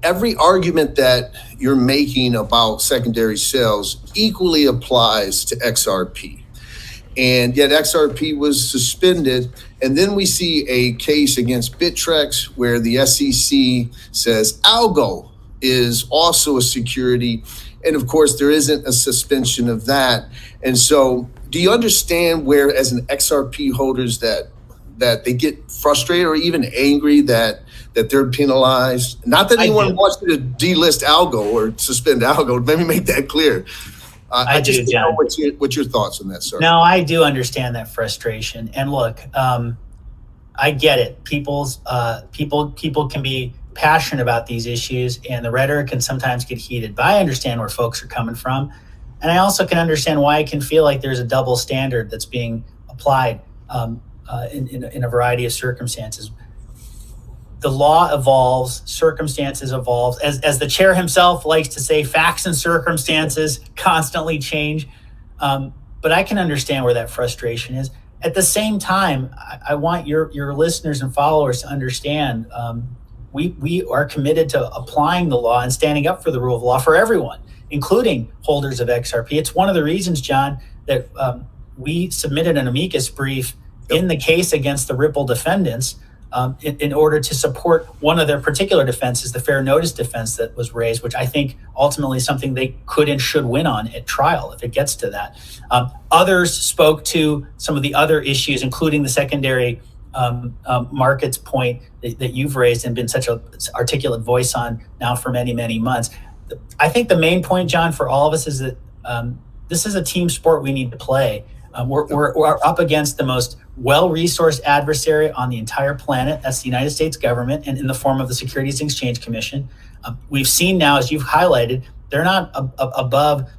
every argument that you're making about secondary sales equally applies to XRP. And yet XRP was suspended. And then we see a case against Bittrex where the SEC says algo is also a security. And of course, there isn't a suspension of that. And so, do you understand where, as an XRP holders, that they get frustrated or even angry that they're penalized? Not that anyone wants you to delist algo or suspend algo. Let me make that clear. I just don't know what's your thoughts on that, sir. No, I do understand that frustration. And look, I get it. People can be passionate about these issues, and the rhetoric can sometimes get heated. But I understand where folks are coming from, and I also can understand why it can feel like there's a double standard that's being applied in a variety of circumstances. The law evolves, circumstances evolve. As the chair himself likes to say, facts and circumstances constantly change. But I can understand where that frustration is. At the same time, I want your listeners and followers to understand we are committed to applying the law and standing up for the rule of law for everyone, including holders of XRP. It's one of the reasons, John, that we submitted an amicus brief in the case against the Ripple defendants in order to support one of their particular defenses, the fair notice defense that was raised, which I think ultimately is something they could and should win on at trial if it gets to that. Others spoke to some of the other issues, including the secondary markets point that you've raised and been such an articulate voice on now for many, many months. I think the main point, John, for all of us is that this is a team sport we need to play. We're up against the most well-resourced adversary on the entire planet. That's the United States government, and in the form of the Securities and Exchange Commission. We've seen now, as you've highlighted, they're not above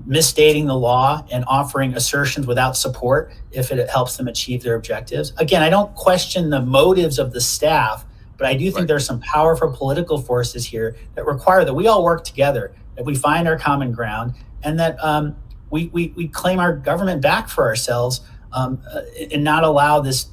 misstating the law and offering assertions without support if it helps them achieve their objectives. Again, I don't question the motives of the staff, but I do think there's some powerful political forces here that require that we all work together, that we find our common ground, and that we claim our government back for ourselves, and not allow this,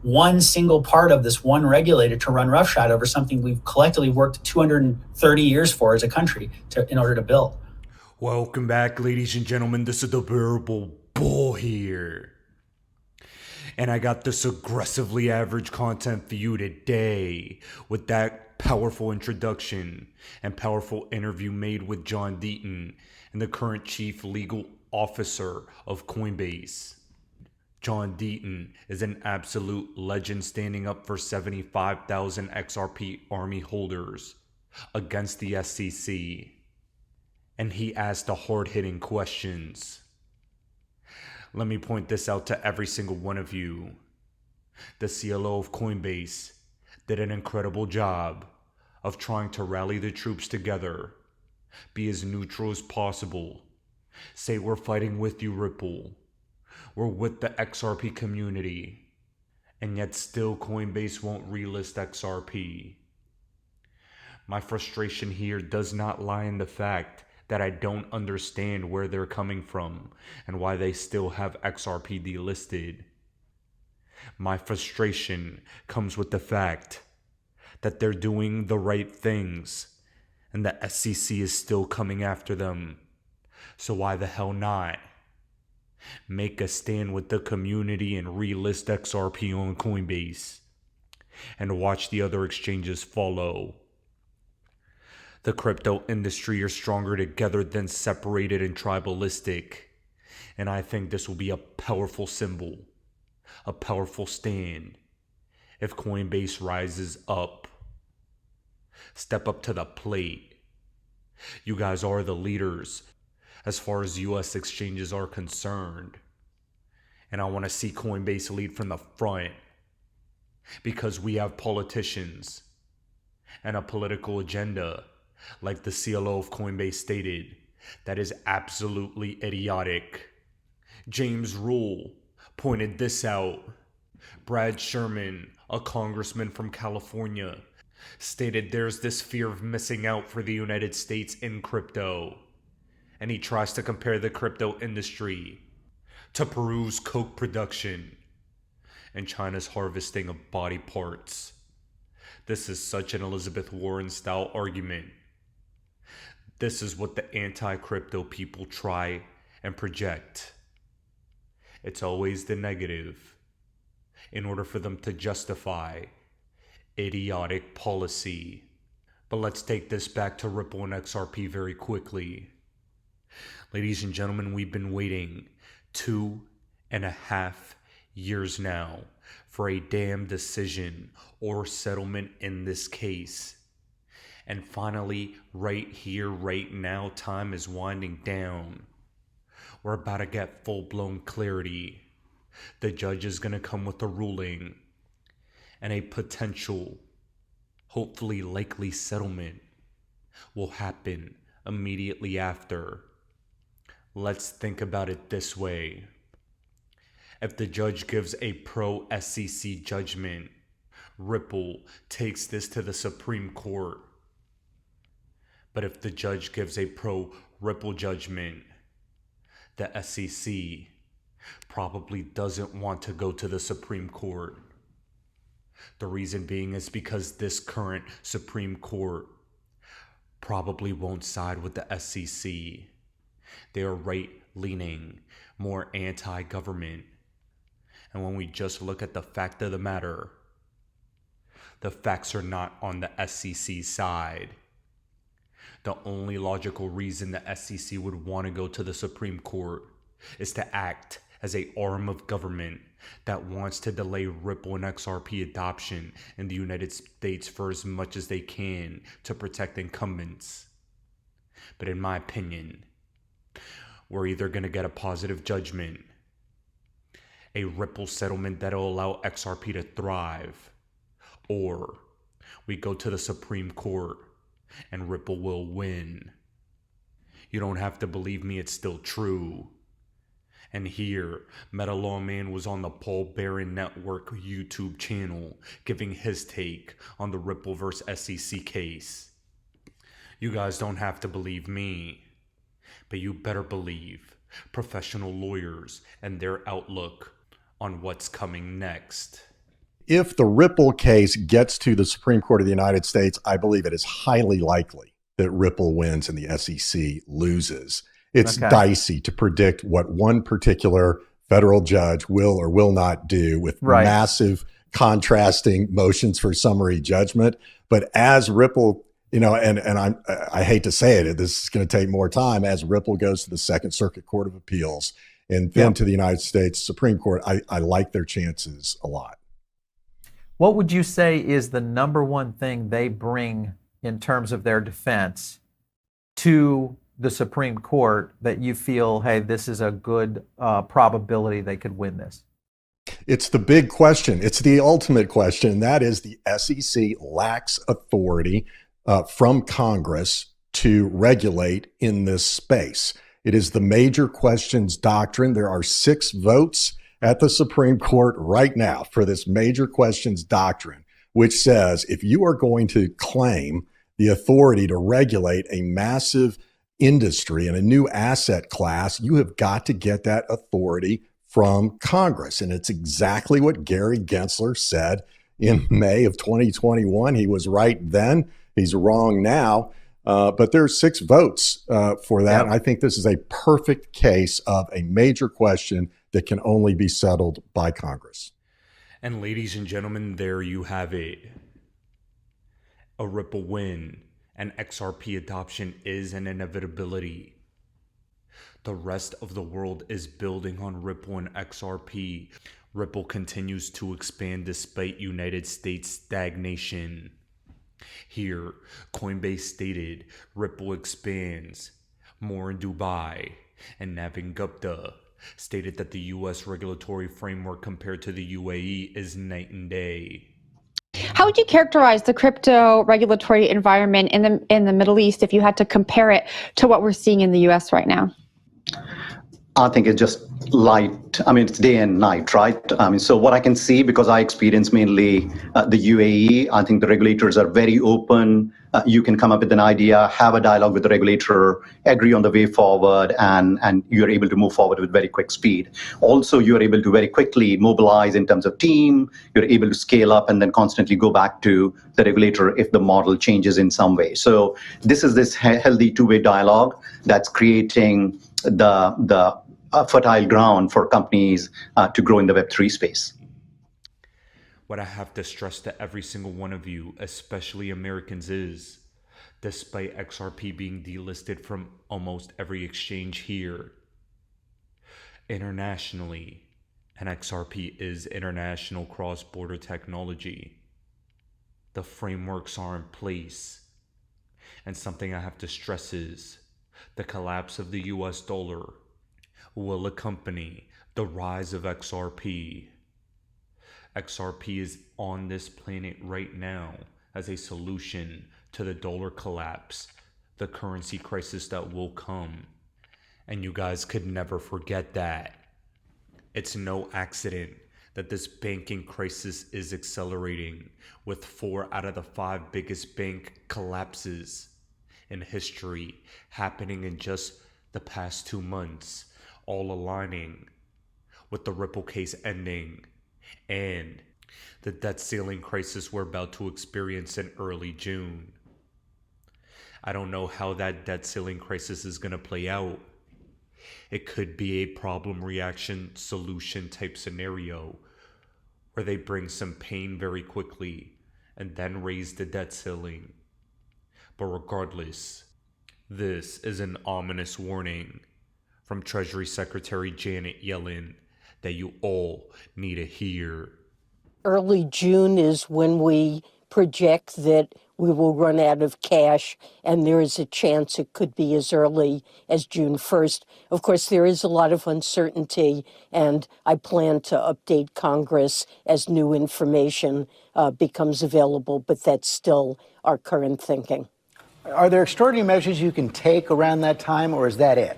one single part of this one regulator to run roughshod over something we've collectively worked 230 years for as a country in order to build. Welcome back, ladies and gentlemen. This is the Bearable Bull here. And I got this aggressively average content for you today with that powerful introduction and powerful interview made with John Deaton and the current chief legal officer of Coinbase. John Deaton is an absolute legend, standing up for 75,000 XRP army holders against the SEC. And he asked the hard-hitting questions. Let me point this out to every single one of you. The CLO of Coinbase did an incredible job of trying to rally the troops together, be as neutral as possible, say we're fighting with you, Ripple, we're with the XRP community, and yet still Coinbase won't relist XRP. My frustration here does not lie in the fact that I don't understand where they're coming from and why they still have XRP delisted. My frustration comes with the fact that they're doing the right things and the SEC is still coming after them. So why the hell not? Make a stand with the community and relist XRP on Coinbase and watch the other exchanges follow. The crypto industry are stronger together than separated and tribalistic. And I think this will be a powerful symbol, a powerful stand if Coinbase rises up. Step up to the plate. You guys are the leaders as far as US exchanges are concerned. And I want to see Coinbase lead from the front because we have politicians and a political agenda, like the CLO of Coinbase stated, that is absolutely idiotic. James Rule pointed this out. Brad Sherman, a congressman from California, stated there's this fear of missing out for the United States in crypto. And he tries to compare the crypto industry to Peru's coke production and China's harvesting of body parts This is such an Elizabeth Warren style argument. This is what the anti-crypto people try and project. It's always the negative in order for them to justify idiotic policy. But let's take this back to Ripple and XRP very quickly. Ladies and gentlemen, we've been waiting 2.5 years now for a damn decision or settlement in this case. And finally, right here, right now, time is winding down. We're about to get full-blown clarity. The judge is going to come with a ruling and a potential, hopefully likely settlement will happen immediately after. Let's think about it this way. If the judge gives a pro-SEC judgment, Ripple takes this to the Supreme Court. But if the judge gives a pro-Ripple judgment, the SEC probably doesn't want to go to the Supreme Court. The reason being is because this current Supreme Court probably won't side with the SEC. They are right-leaning, more anti-government. And when we just look at the fact of the matter, the facts are not on the SEC side. The only logical reason the SEC would want to go to the Supreme Court is to act as an arm of government that wants to delay Ripple and XRP adoption in the United States for as much as they can to protect incumbents. But in my opinion, we're either going to get a positive judgment, a Ripple settlement that'll allow XRP to thrive, or we go to the Supreme Court and Ripple will win. You don't have to believe me, it's still true. And here, Meta Lawman was on the Paul Barron Network YouTube channel giving his take on the Ripple vs. SEC case. You guys don't have to believe me, but you better believe professional lawyers and their outlook on what's coming next. If the Ripple case gets to the Supreme Court of the United States, I believe it is highly likely that Ripple wins and the SEC loses. It's dicey to predict what one particular federal judge will or will not do with massive contrasting motions for summary judgment. But as Ripple, and I hate to say it, this is going to take more time, as Ripple goes to the Second Circuit Court of Appeals and then to the United States Supreme Court, I like their chances a lot. What would you say is the number one thing they bring in terms of their defense to the Supreme Court that you feel, hey, this is a good probability they could win this? It's the big question. It's the ultimate question. And that is the SEC lacks authority from Congress to regulate in this space. It is the major questions doctrine. There are 6 votes at the Supreme Court right now for this major questions doctrine, which says if you are going to claim the authority to regulate a massive industry and a new asset class, you have got to get that authority from Congress. And it's exactly what Gary Gensler said in May of 2021. He was right then. He's wrong now. But there's 6 votes for that. And I think this is a perfect case of a major question that can only be settled by Congress. And ladies and gentlemen, there you have it. A Ripple win and XRP adoption is an inevitability. The rest of the world is building on Ripple and XRP. Ripple continues to expand despite United States stagnation. Here, Coinbase stated Ripple expands more in Dubai, and Navin Gupta stated that the U.S. regulatory framework compared to the UAE is night and day. How would you characterize the crypto regulatory environment in the Middle East if you had to compare it to what we're seeing in the U.S. right now? I think it's just light. I mean, it's day and night, right? I mean, so what I can see, because I experience mainly the UAE, I think the regulators are very open. You can come up with an idea, have a dialogue with the regulator, agree on the way forward, and you're able to move forward with very quick speed. Also, you're able to very quickly mobilize in terms of team. You're able to scale up and then constantly go back to the regulator if the model changes in some way. So this is this healthy two-way dialogue that's creating the fertile ground for companies to grow in the Web3 space. What I have to stress to every single one of you, especially Americans, is despite XRP being delisted from almost every exchange here, internationally, and XRP is international cross-border technology, the frameworks are in place. And something I have to stress is the collapse of the US dollar will accompany the rise of XRP. XRP is on this planet right now as a solution to the dollar collapse, the currency crisis that will come. And you guys could never forget that. It's no accident that this banking crisis is accelerating, with 4 out of the 5 biggest bank collapses in history happening in just the past 2 months, all aligning with the Ripple case ending and the debt ceiling crisis we're about to experience in early June. I don't know how that debt ceiling crisis is going to play out. It could be a problem reaction solution type scenario where they bring some pain very quickly and then raise the debt ceiling. But regardless, this is an ominous warning from Treasury Secretary Janet Yellen that you all need to hear. Early June is when we project that we will run out of cash, and there is a chance it could be as early as June 1st. Of course, there is a lot of uncertainty, and I plan to update Congress as new information becomes available, but that's still our current thinking. Are there extraordinary measures you can take around that time, or is that it?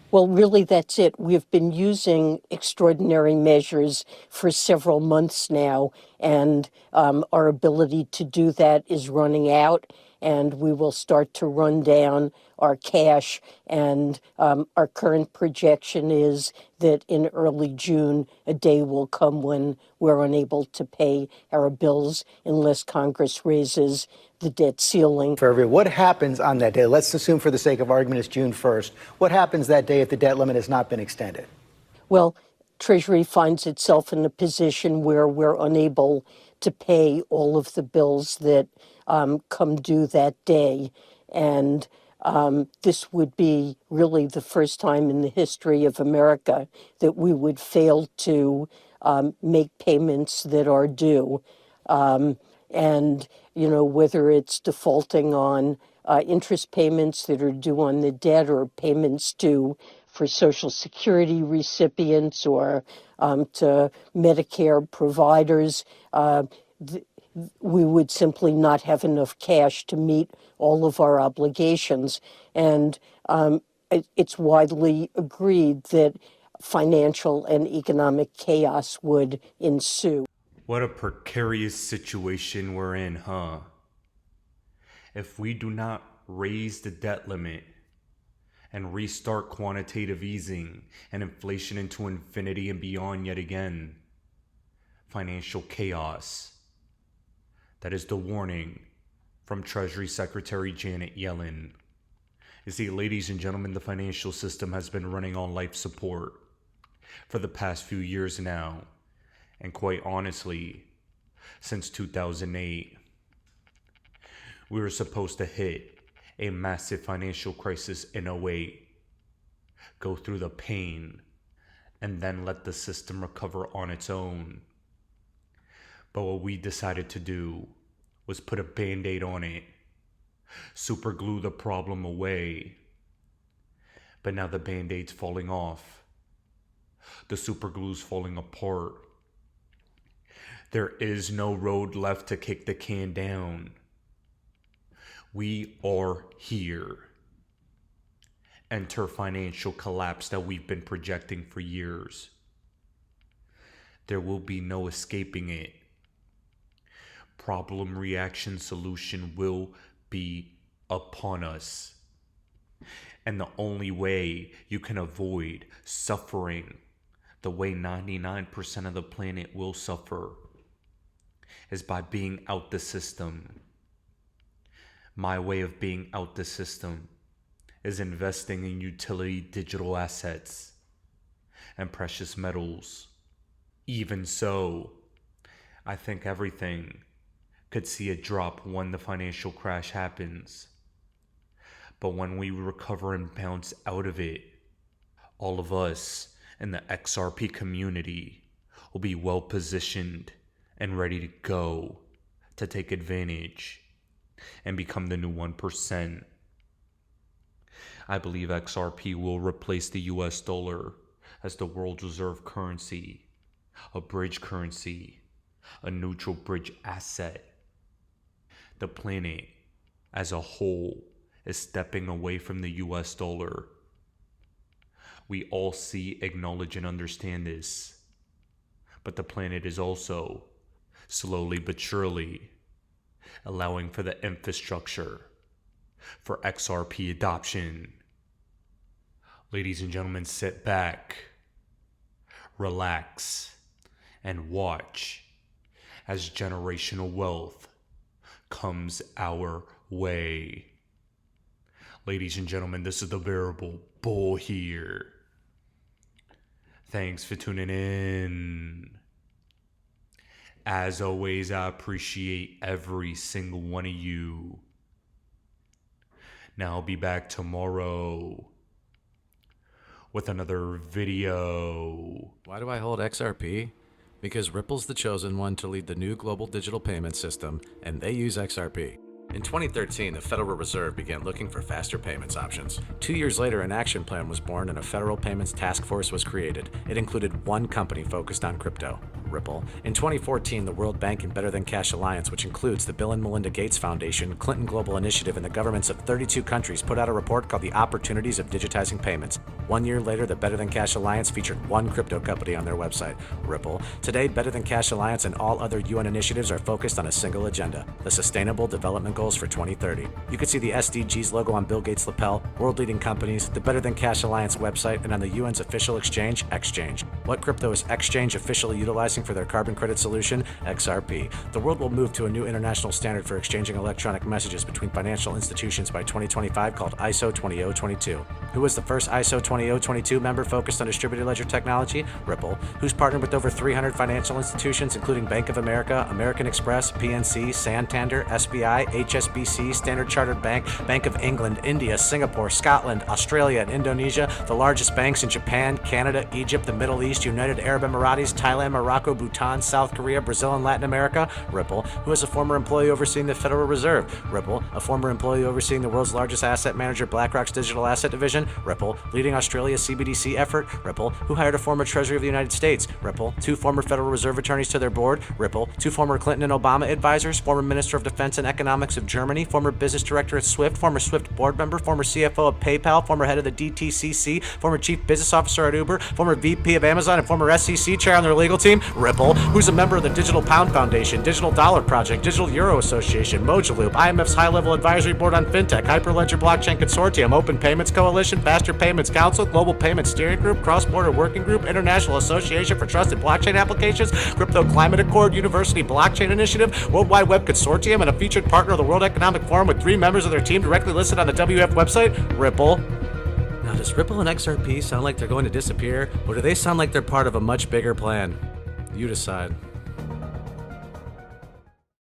Well, really, that's it. We've been using extraordinary measures for several months now, and our ability to do that is running out, and we will start to run down our cash. And our current projection is that in early June, a day will come when we're unable to pay our bills unless Congress raises the debt ceiling. What happens on that day? Let's assume for the sake of argument it's June 1st. What happens that day if the debt limit has not been extended? Well, Treasury finds itself in a position where we're unable to pay all of the bills that come due that day. And this would be really the first time in the history of America that we would fail to make payments that are due. And, you know, whether it's defaulting on interest payments that are due on the debt or payments due for Social Security recipients or to Medicare providers, we would simply not have enough cash to meet all of our obligations. And it's widely agreed that financial and economic chaos would ensue. What a precarious situation we're in, huh? If we do not raise the debt limit and restart quantitative easing and inflation into infinity and beyond yet again, financial chaos. That is the warning from Treasury Secretary Janet Yellen. You see, ladies and gentlemen, the financial system has been running on life support for the past few years now. And quite honestly, since 2008, we were supposed to hit a massive financial crisis in 08, go through the pain, and then let the system recover on its own. But what we decided to do was put a band-aid on it, super glue the problem away. But now the band-aid's falling off. The super glue's falling apart. There is no road left to kick the can down. We are here. enter financial collapse that we've been projecting for years. There will be no escaping it. Problem, reaction, solution will be upon us. And the only way you can avoid suffering the way 99% of the planet will suffer is by being out the system. My way of being out the system is investing in utility digital assets and precious metals. Even so, I think everything could see a drop when the financial crash happens. But when we recover and bounce out of it, all of us in the XRP community will be well positioned and ready to go to take advantage and become the new 1%. I believe XRP will replace the US dollar as the world's reserve currency, a bridge currency, a neutral bridge asset. The planet as a whole is stepping away from the US dollar. We all see, acknowledge, and understand this. But the planet is also, slowly but surely, allowing for the infrastructure for XRP adoption. Ladies and gentlemen, sit back, relax, and watch as generational wealth comes our way. Ladies and gentlemen, this is the Variable Bull here. Thanks for tuning in. As always, I appreciate every single one of you. Now I'll be back tomorrow with another video. Why do I hold XRP? Because Ripple's the chosen one to lead the new global digital payment system, and they use XRP. In 2013, the Federal Reserve began looking for faster payments options. 2 years later, an action plan was born and a federal payments task force was created. It included one company focused on crypto, Ripple. In 2014, the World Bank and Better Than Cash Alliance, which includes the Bill and Melinda Gates Foundation, Clinton Global Initiative, and the governments of 32 countries, put out a report called The Opportunities of Digitizing Payments. 1 year later, the Better Than Cash Alliance featured one crypto company on their website, Ripple. Today, Better Than Cash Alliance and all other UN initiatives are focused on a single agenda, the Sustainable Development Goals for 2030. You can see the SDGs logo on Bill Gates' lapel, world-leading companies, the Better Than Cash Alliance website, and on the UN's official exchange, Exchange. What crypto is Exchange officially utilizing for their carbon credit solution? XRP. The world will move to a new international standard for exchanging electronic messages between financial institutions by 2025 called ISO 20022. Who was the first ISO 20022 member focused on distributed ledger technology? Ripple. Who's partnered with over 300 financial institutions, including Bank of America, American Express, PNC, Santander, SBI, HSBC, Standard Chartered Bank, Bank of England, India, Singapore, Scotland, Australia, and Indonesia, the largest banks in Japan, Canada, Egypt, the Middle East, United Arab Emirates, Thailand, Morocco, Bhutan, South Korea, Brazil, and Latin America? Ripple. Who is a former employee overseeing the Federal Reserve? Ripple. A former employee overseeing the world's largest asset manager, BlackRock's digital asset division? Ripple. Leading Australia's CBDC effort? Ripple. Who hired a former Treasury of the United States? Ripple. 2 former Federal Reserve attorneys to their board? Ripple. 2 former Clinton and Obama advisors? Former Minister of Defense and Economics of Germany? Former business director at Swift? Former Swift board member? Former CFO of PayPal? Former head of the DTCC? Former chief business officer at Uber? Former VP of Amazon and former SEC chair on their legal team? Ripple. Who's a member of the Digital Pound Foundation, Digital Dollar Project, Digital Euro Association, Mojaloop, IMF's high-level advisory board on fintech, Hyperledger Blockchain Consortium, Open Payments Coalition, Faster Payments Council, Global Payments Steering Group, Cross-Border Working Group, International Association for Trusted Blockchain Applications, Crypto Climate Accord, University Blockchain Initiative, World Wide Web Consortium, and a featured partner of the World Economic Forum with 3 members of their team directly listed on the WF website? Ripple. Now, does Ripple and XRP sound like they're going to disappear, or do they sound like they're part of a much bigger plan? You decide.